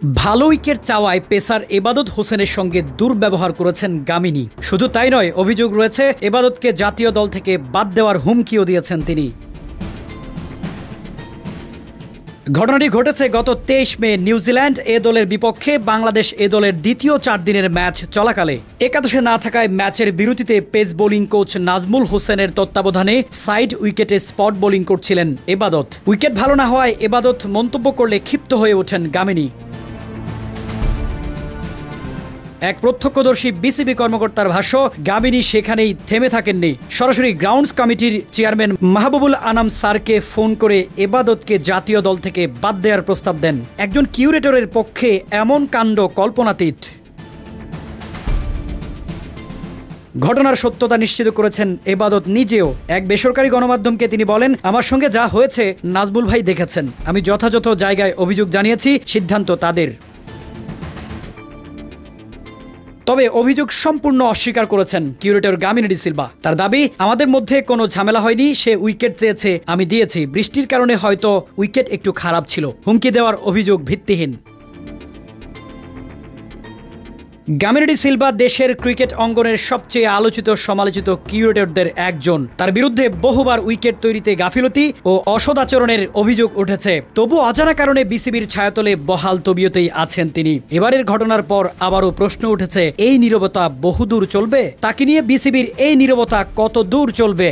ভালো wicket চাওয়ায় pacer এবাদত হোসেনের সঙ্গে দুর্ব্যবহার করেছেন গামিনী। শুধু তাই নয়, অভিযোগ রয়েছে এবাদতকে জাতীয় দল থেকে বাদ দেওয়ার হুমকিও দিয়েছেন তিনি। ঘটনাটি ঘটেছে গত 23 মে নিউজিল্যান্ড এ দলের বিপক্ষে বাংলাদেশ এ দলের দ্বিতীয় 4 দিনের ম্যাচ চলাকালে। একাদশে না থাকায় ম্যাচের বিরতিতে পেস বোলিং কোচ নাজমুল হোসেনের তত্ত্বাবধানে সাইড উইকেটে স্পট বোলিং করছিলেন এবাদত। উইকেট ভালো না হওয়ায় এবাদত মন্তব্য করলে ক্ষিপ্ত হয়ে ওঠেন গামিনী। এক প্রত্যক্ষদর্শী বিসিবি কর্মকর্তার ভাষ্য, গামিনী সেখানেই থেমে থাকেননি। সরাসরি গ্রাউন্ডস কমিটির চেয়ারম্যান মাহবুবুল আনাম স্যারকে ফোন করে এবাদতকে জাতীয় দল থেকে বাদ দেওয়ার প্রস্তাব দেন। একজন কিউরেটরের পক্ষে এমন কাণ্ড কল্পনাতীত। ঘটনার সত্যতা নিশ্চিত করেছেন এবাদত নিজেও। এক বেসরকারি গণমাধ্যমকে তিনি বলেন, আমার সঙ্গে যা হয়েছে নাজমুল ভাই দেখেছেন। আমি যথাযথ জায়গায় অভিযোগ জানিয়েছি, সিদ্ধান্ত তাদের। তবে অভিযোগ সম্পূর্ণ অস্বীকার করেছেন কিউরেটর গামিনী ডি সিলভা। তার দাবি, আমাদের মধ্যে কোনো ঝামেলা হয়নি, সে উইকেট চেয়েছে, আমি দিয়েছি। বৃষ্টির কারণে হয়তো উইকেট একটু খারাপ ছিল। হুমকি দেওয়ার অভিযোগ ভিত্তিহীন। গামিনী ডি সিলভা দেশের ক্রিকেট অঙ্গনের সবচেয়ে আলোচিত সমালোচিত কিউরেটরদের একজন। তার বিরুদ্ধে বহুবার উইকেট তৈরিতে গাফিলতি ও অসদাচরণের অভিযোগ উঠেছে। তবু অজানা কারণে বিসিবির ছায়াতলে বহাল তবিয়তেই আছেন তিনি। এবারের ঘটনার পর আবারও প্রশ্ন উঠেছে, এই নীরবতা বহুদূর চলবে? তাকে নিয়ে বিসিবির এই নীরবতা কত দূর চলবে?